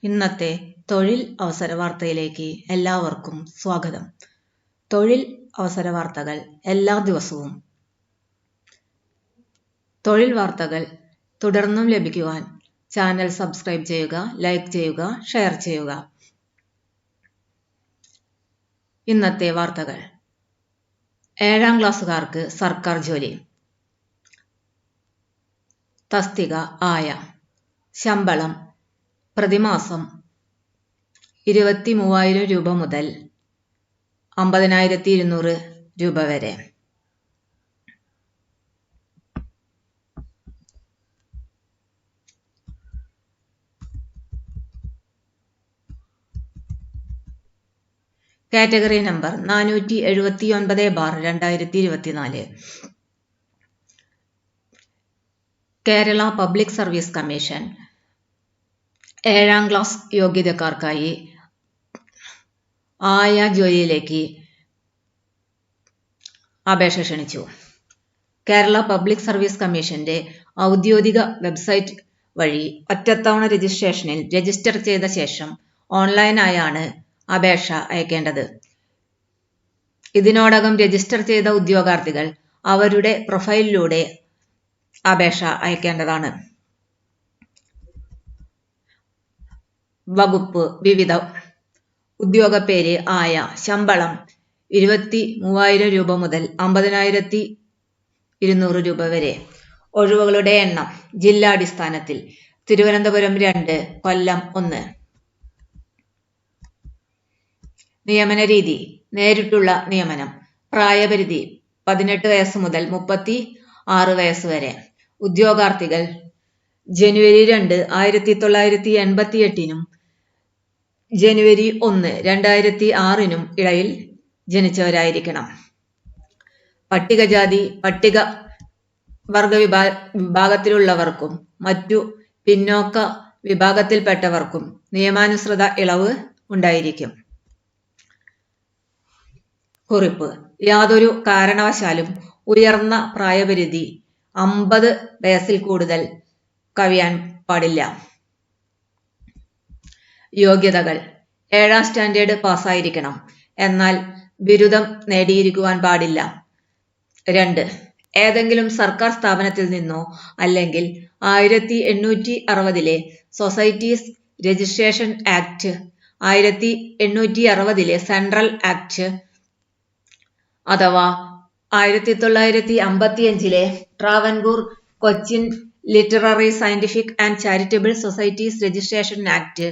ഇന്നത്തെ തൊഴിൽ അവസര വാർത്തയിലേക്ക് എല്ലാവർക്കും സ്വാഗതം. തൊഴിൽ അവസര വാർത്തകൾ എല്ലാ ദിവസവും തൊഴിൽ വാർത്തകൾ തുടർന്നും ലഭിക്കുവാൻ ചാനൽ സബ്സ്ക്രൈബ് ചെയ്യുക, ലൈക്ക് ചെയ്യുക, ഷെയർ ചെയ്യുക. ഇന്നത്തെ വാർത്തകൾ: 7ാം ക്ലാസ്സുകാർക്ക് സർക്കാർ ജോലി. തസ്തിക ആയ. ശമ്പളം പ്രതിമാസം 23,000 രൂപ മുതൽ 50,200 രൂപ വരെ. Category number 479/2024. Kerala Public Service Commission 7ാം ക്ലാസ് യോഗ്യതക്കാർക്കായി ആയ ജോലിയിലേക്ക് അപേക്ഷ ക്ഷണിച്ചു. കേരള പബ്ലിക് സർവീസ് കമ്മീഷന്റെ ഔദ്യോഗിക വെബ്സൈറ്റ് വഴി ഒറ്റത്തവണ രജിസ്ട്രേഷനിൽ രജിസ്റ്റർ ചെയ്ത ശേഷം ഓൺലൈനായാണ് അപേക്ഷ അയക്കേണ്ടത്. ഇതിനോടകം രജിസ്റ്റർ ചെയ്ത ഉദ്യോഗാർത്ഥികൾ അവരുടെ പ്രൊഫൈലിലൂടെ അപേക്ഷ അയക്കേണ്ടതാണ്. വകുപ്പ് വിവിധ. ഉദ്യോഗപ്പേര് ആയ. ശമ്പളം 23,000 രൂപ മുതൽ 50,200 രൂപ വരെ. ഒഴിവുകളുടെ എണ്ണം ജില്ലാടിസ്ഥാനത്തിൽ തിരുവനന്തപുരം 2, കൊല്ലം 1. നിയമന രീതി നേരിട്ടുള്ള നിയമനം. പ്രായപരിധി 18 വയസ്സ് മുതൽ 36 വയസ്സ് വരെ. ഉദ്യോഗാർത്ഥികൾ ജനുവരി 2, 1988 ജനുവരി 1, 2006 ഇടയിൽ ജനിച്ചവരായിരിക്കണം. പട്ടികജാതി പട്ടിക വർഗ വിഭാഗത്തിലുള്ളവർക്കും മറ്റു പിന്നോക്ക വിഭാഗത്തിൽപ്പെട്ടവർക്കും നിയമാനുസൃത ഇളവ് ഉണ്ടായിരിക്കും. കുറിപ്പ്: യാതൊരു കാരണവശാലും ഉയർന്ന പ്രായപരിധി 50 വയസ്സിൽ കൂടുതൽ കവിയാൻ പാടില്ല. യോഗ്യതകൾ: 7ാം സ്റ്റാൻഡേർഡ് പാസ്സായിരിക്കണം. എന്നാൽ ബിരുദം നേടിയിരിക്കുവാൻ പാടില്ല. 2. ഏതെങ്കിലും സർക്കാർ സ്ഥാപനത്തിൽ നിന്നോ അല്ലെങ്കിൽ 1860 societies registration act, 1860 central act അഥവാ 1955 Travancore Cochin literary scientific and charitable societies registration act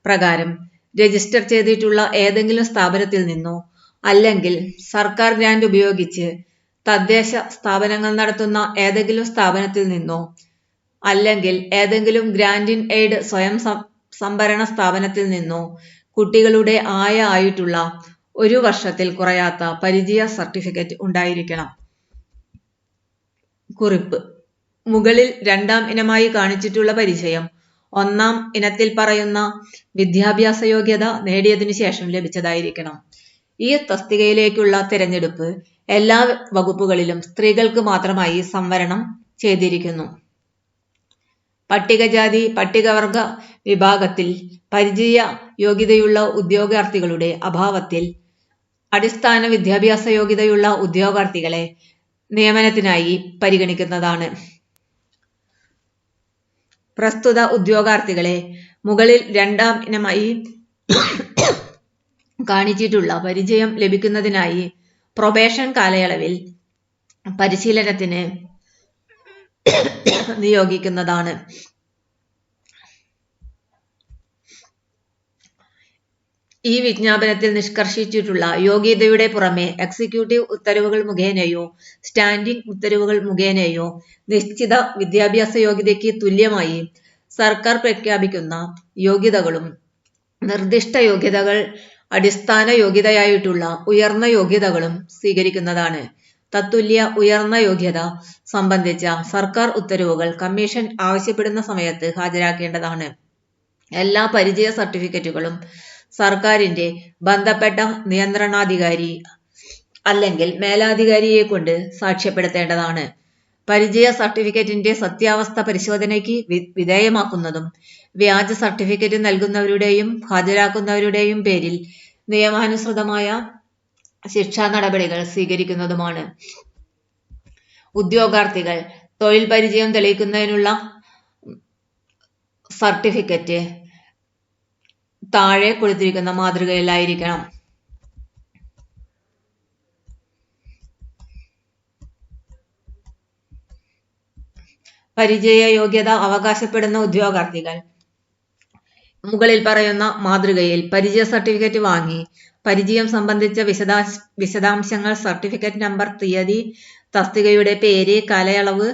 പ്രകാരം രജിസ്റ്റർ ചെയ്തിട്ടുള്ള ഏതെങ്കിലും സ്ഥാപനത്തിൽ നിന്നോ അല്ലെങ്കിൽ സർക്കാർ ഗ്രാന്റ് ഉപയോഗിച്ച് തദ്ദേശ സ്ഥാപനങ്ങൾ നടത്തുന്ന ഏതെങ്കിലും സ്ഥാപനത്തിൽ നിന്നോ അല്ലെങ്കിൽ ഏതെങ്കിലും ഗ്രാന്റ് ഇൻ എയ്ഡ് സ്വയം സംഭരണ സ്ഥാപനത്തിൽ നിന്നോ കുട്ടികളുടെ ആയിട്ടുള്ള 1 വർഷത്തിൽ കുറയാത്ത പരിചയ സർട്ടിഫിക്കറ്റ് ഉണ്ടായിരിക്കണം. കുറിപ്പ്: മുകളിൽ 2ാം ഇനമായി കാണിച്ചിട്ടുള്ള പരിചയം 1ാം ഇനത്തിൽ പറയുന്ന വിദ്യാഭ്യാസ യോഗ്യത നേടിയതിനു ശേഷം ലഭിച്ചതായിരിക്കണം. ഈ തസ്തികയിലേക്കുള്ള തിരഞ്ഞെടുപ്പ് എല്ലാ വകുപ്പുകളിലും സ്ത്രീകൾക്ക് മാത്രമായി സംവരണം ചെയ്തിരിക്കുന്നു. പട്ടികജാതി പട്ടികവർഗ വിഭാഗത്തിൽ പരിചയ യോഗ്യതയുള്ള ഉദ്യോഗാർത്ഥികളുടെ അഭാവത്തിൽ അടിസ്ഥാന വിദ്യാഭ്യാസ യോഗ്യതയുള്ള ഉദ്യോഗാർത്ഥികളെ നിയമനത്തിനായി പരിഗണിക്കുന്നതാണ്. പ്രസ്തുത ഉദ്യോഗാർത്ഥികളെ മുകളിൽ 2ാം ഇനമായി കാണിച്ചിട്ടുള്ള പരിചയം ലഭിക്കുന്നതിനായി പ്രൊബേഷൻ കാലയളവിൽ പരിശീലനത്തിന് നിയോഗിക്കുന്നതാണ്. ഈ വിജ്ഞാപനത്തിൽ നിഷ്കർഷിച്ചിട്ടുള്ള യോഗ്യതയുടെ പുറമെ എക്സിക്യൂട്ടീവ് ഉത്തരവുകൾ മുഖേനയോ സ്റ്റാൻഡിംഗ് ഉത്തരവുകൾ മുഖേനയോ നിശ്ചിത വിദ്യാഭ്യാസ യോഗ്യതയ്ക്ക് തുല്യമായി സർക്കാർ പ്രഖ്യാപിക്കുന്ന യോഗ്യതകളും നിർദ്ദിഷ്ട യോഗ്യതകൾ അടിസ്ഥാന യോഗ്യതയായിട്ടുള്ള ഉയർന്ന യോഗ്യതകളും സ്വീകരിക്കുന്നതാണ്. തത്തുല്യ ഉയർന്ന യോഗ്യത സംബന്ധിച്ച സർക്കാർ ഉത്തരവുകൾ കമ്മീഷൻ ആവശ്യപ്പെടുന്ന സമയത്ത് ഹാജരാക്കേണ്ടതാണ്. എല്ലാ പരിചയ സർട്ടിഫിക്കറ്റുകളും സർക്കാരിന്റെ ബന്ധപ്പെട്ട നിയന്ത്രണാധികാരി അല്ലെങ്കിൽ മേലാധികാരിയെ കൊണ്ട് സാക്ഷ്യപ്പെടുത്തേണ്ടതാണ്. പരിചയ സർട്ടിഫിക്കറ്റിന്റെ സത്യാവസ്ഥ പരിശോധനയ്ക്ക് വിധേയമാക്കുന്നതും വ്യാജ സർട്ടിഫിക്കറ്റ് നൽകുന്നവരുടെയും ഹാജരാക്കുന്നവരുടെയും പേരിൽ നിയമാനുസൃതമായ ശിക്ഷാ നടപടികൾ സ്വീകരിക്കുന്നതുമാണ്. ഉദ്യോഗാർത്ഥികൾ തൊഴിൽ പരിചയം തെളിയിക്കുന്നതിനുള്ള സർട്ടിഫിക്കറ്റ് താഴെ കൊടുത്തിരിക്കുന്ന മാതൃകയിലായിരിക്കണം. പരിചയ യോഗ്യത അവകാശപ്പെടുന്ന ഉദ്യോഗാർത്ഥികൾ മുകളിൽ പറയുന്ന മാതൃകയിൽ പരിചയ സർട്ടിഫിക്കറ്റ് വാങ്ങി പരിചയം സംബന്ധിച്ച വിശദാംശങ്ങൾ, സർട്ടിഫിക്കറ്റ് നമ്പർ, തീയതി, തസ്തികയുടെ പേര്, കാലയളവ്,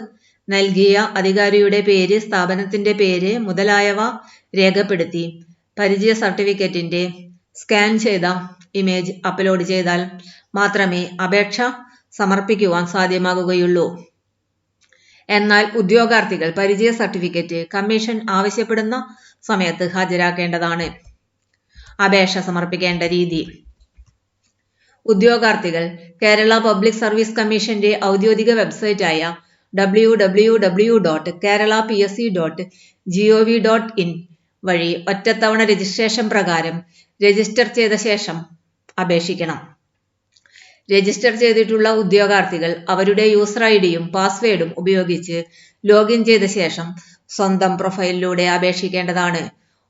നൽകിയ അധികാരിയുടെ പേര്, സ്ഥാപനത്തിന്റെ പേര് മുതലായവ രേഖപ്പെടുത്തി പരിചയ സർട്ടിഫിക്കറ്റിന്റെ സ്കാൻ ചെയ്ത ഇമേജ് അപ്ലോഡ് ചെയ്താൽ മാത്രമേ അപേക്ഷ സമർപ്പിക്കുവാൻ സാധ്യമാകുകയുള്ളൂ. എന്നാൽ ഉദ്യോഗാർത്ഥികൾ പരിചയ സർട്ടിഫിക്കറ്റ് കമ്മീഷൻ ആവശ്യപ്പെടുന്ന സമയത്ത് ഹാജരാക്കേണ്ടതാണ്. അപേക്ഷ സമർപ്പിക്കേണ്ട രീതി: ഉദ്യോഗാർത്ഥികൾ കേരള പബ്ലിക് സർവീസ് കമ്മീഷന്റെ ഔദ്യോഗിക വെബ്സൈറ്റായ www.keralapsc.gov.in വഴി ഒറ്റത്തവണ രജിസ്ട്രേഷൻ പ്രകാരം രജിസ്റ്റർ ചെയ്ത ശേഷം അപേക്ഷിക്കണം. രജിസ്റ്റർ ചെയ്തിട്ടുള്ള ഉദ്യോഗാർത്ഥികൾ അവരുടെ യൂസർ ഐഡിയും പാസ്വേഡും ഉപയോഗിച്ച് ലോഗിൻ ചെയ്ത ശേഷം സ്വന്തം പ്രൊഫൈലിലൂടെ അപേക്ഷിക്കേണ്ടതാണ്.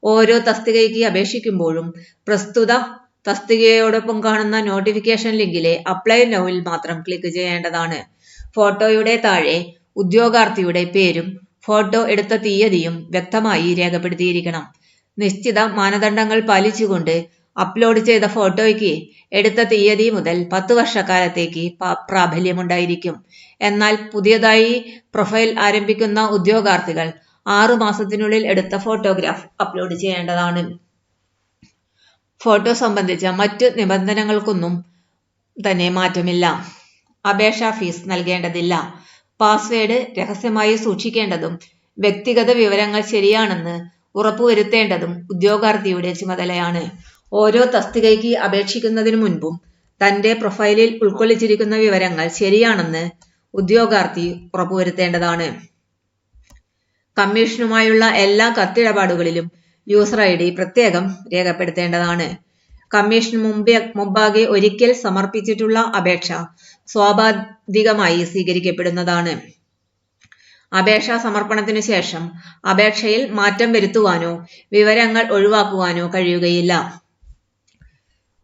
ഓരോ തസ്തികയ്ക്ക് അപേക്ഷിക്കുമ്പോഴും പ്രസ്തുത തസ്തികയോടൊപ്പം കാണുന്ന നോട്ടിഫിക്കേഷൻ ലിങ്കിലെ അപ്ലൈ നൗവിൽ മാത്രം ക്ലിക്ക് ചെയ്യേണ്ടതാണ്. ഫോട്ടോയുടെ താഴെ ഉദ്യോഗാർത്ഥിയുടെ പേരും ഫോട്ടോ എടുത്ത തീയതിയും വ്യക്തമായി രേഖപ്പെടുത്തിയിരിക്കണം. നിശ്ചിത മാനദണ്ഡങ്ങൾ പാലിച്ചുകൊണ്ട് അപ്ലോഡ് ചെയ്ത ഫോട്ടോയ്ക്ക് എടുത്ത തീയതി മുതൽ 10 വർഷക്കാലത്തേക്ക് പ്രാബല്യമുണ്ടായിരിക്കും. എന്നാൽ പുതിയതായി പ്രൊഫൈൽ ആരംഭിക്കുന്ന ഉദ്യോഗാർത്ഥികൾ 6 മാസത്തിനുള്ളിൽ എടുത്ത ഫോട്ടോഗ്രാഫ് അപ്ലോഡ് ചെയ്യേണ്ടതാണ്. ഫോട്ടോ സംബന്ധിച്ച മറ്റ് നിബന്ധനകൾക്കൊന്നും തന്നെ മാറ്റമില്ല. അപേക്ഷാ ഫീസ് നൽകേണ്ടതില്ല. പാസ്വേഡ് രഹസ്യമായി സൂക്ഷിക്കേണ്ടതും വ്യക്തിഗത വിവരങ്ങൾ ശരിയാണെന്ന് ഉറപ്പുവരുത്തേണ്ടതും ഉദ്യോഗാർത്ഥിയുടെ ചുമതലയാണ്. ഓരോ തസ്തികയ്ക്ക് അപേക്ഷിക്കുന്നതിനു മുൻപും തന്റെ പ്രൊഫൈലിൽ ഉൾക്കൊള്ളിച്ചിരിക്കുന്ന വിവരങ്ങൾ ശരിയാണെന്ന് ഉദ്യോഗാർത്ഥി ഉറപ്പുവരുത്തേണ്ടതാണ്. കമ്മീഷനുമായുള്ള എല്ലാ കത്തിടപാടുകളിലും യൂസർ ഐഡി പ്രത്യേകം രേഖപ്പെടുത്തേണ്ടതാണ്. കമ്മീഷന് മുമ്പാകെ ഒരിക്കൽ സമർപ്പിച്ചിട്ടുള്ള അപേക്ഷ സ്വാഭാവികമായി സ്വീകരിക്കപ്പെടുന്നതാണ്. അപേക്ഷാ സമർപ്പണത്തിനു ശേഷം അപേക്ഷയിൽ മാറ്റം വരുത്തുവാനോ വിവരങ്ങൾ ഒഴിവാക്കുവാനോ കഴിയുകയില്ല.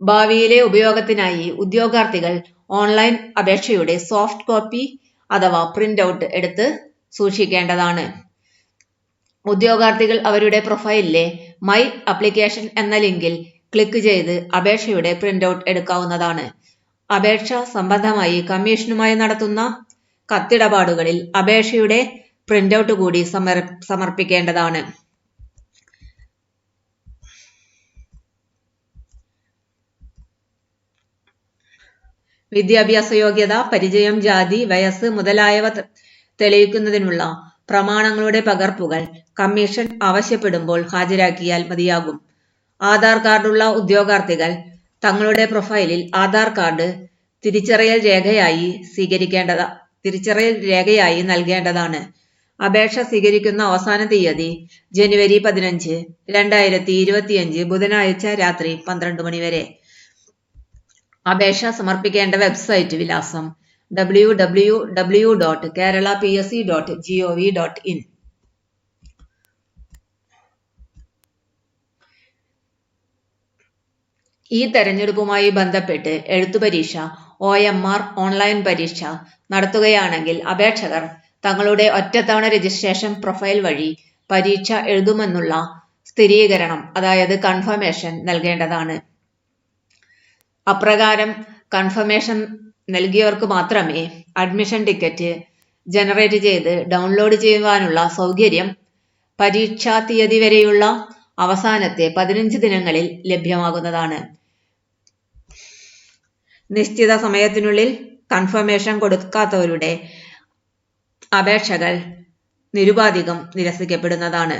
ഭാവിയിലെ ഉപയോഗത്തിനായി ഉദ്യോഗാർത്ഥികൾ ഓൺലൈൻ അപേക്ഷയുടെ സോഫ്റ്റ് കോപ്പി അഥവാ പ്രിന്റ് ഔട്ട് എടുത്ത് സൂക്ഷിക്കേണ്ടതാണ്. ഉദ്യോഗാർത്ഥികൾ അവരുടെ പ്രൊഫൈലിലെ മൈ ആപ്ലിക്കേഷൻ എന്ന ലിങ്കിൽ ക്ലിക്ക് ചെയ്ത് അപേക്ഷയുടെ പ്രിന്റ് ഔട്ട് എടുക്കാവുന്നതാണ്. അപേക്ഷ സംബന്ധമായി കമ്മീഷനുമായി നടത്തുന്ന കത്തിടപാടുകളിൽ അപേക്ഷയുടെ പ്രിന്റ് ഔട്ട് കൂടി സമർപ്പിക്കേണ്ടതാണ്. വിദ്യാഭ്യാസ യോഗ്യത, പരിചയം, ജാതി, വയസ്സ് മുതലായവ തെളിയിക്കുന്നതിനുള്ള പ്രമാണങ്ങളുടെ പകർപ്പുകൾ കമ്മീഷൻ ആവശ്യപ്പെടുമ്പോൾ ഹാജരാക്കിയാൽ മതിയാകും. ആധാർ കാർഡുള്ള ഉദ്യോഗാർത്ഥികൾ തങ്ങളുടെ പ്രൊഫൈലിൽ ആധാർ കാർഡ് തിരിച്ചറിയൽ രേഖയായി നൽകേണ്ടതാണ്. അപേക്ഷ സ്വീകരിക്കുന്ന അവസാന തീയതി ജനുവരി 15, 2025 ബുധനാഴ്ച രാത്രി 12 മണി വരെ. അപേക്ഷ സമർപ്പിക്കേണ്ട വെബ്സൈറ്റ് വിലാസം www.keralapsc.gov.in. ഈ തെരഞ്ഞെടുപ്പുമായി ബന്ധപ്പെട്ട് എഴുത്തുപരീക്ഷ, OMR ഓൺലൈൻ പരീക്ഷ നടത്തുകയാണെങ്കിൽ അപേക്ഷകർ തങ്ങളുടെ ഒറ്റത്തവണ രജിസ്ട്രേഷൻ പ്രൊഫൈൽ വഴി പരീക്ഷ എഴുതുമെന്നുള്ള സ്ഥിരീകരണം, അതായത് കൺഫർമേഷൻ നൽകേണ്ടതാണ്. അപ്രകാരം കൺഫർമേഷൻ നൽകിയവർക്ക് മാത്രമേ അഡ്മിഷൻ ടിക്കറ്റ് ജനറേറ്റ് ചെയ്ത് ഡൗൺലോഡ് ചെയ്യുവാനുള്ള സൗകര്യം പരീക്ഷാ തീയതി വരെയുള്ള അവസാനത്തെ 15 ദിനങ്ങളിൽ ലഭ്യമാകുന്നതാണ്. നിശ്ചിത സമയത്തിനുള്ളിൽ കൺഫർമേഷൻ കൊടുക്കാത്തവരുടെ അപേക്ഷകൾ നിരുപാധികം നിരസിക്കപ്പെടുന്നതാണ്.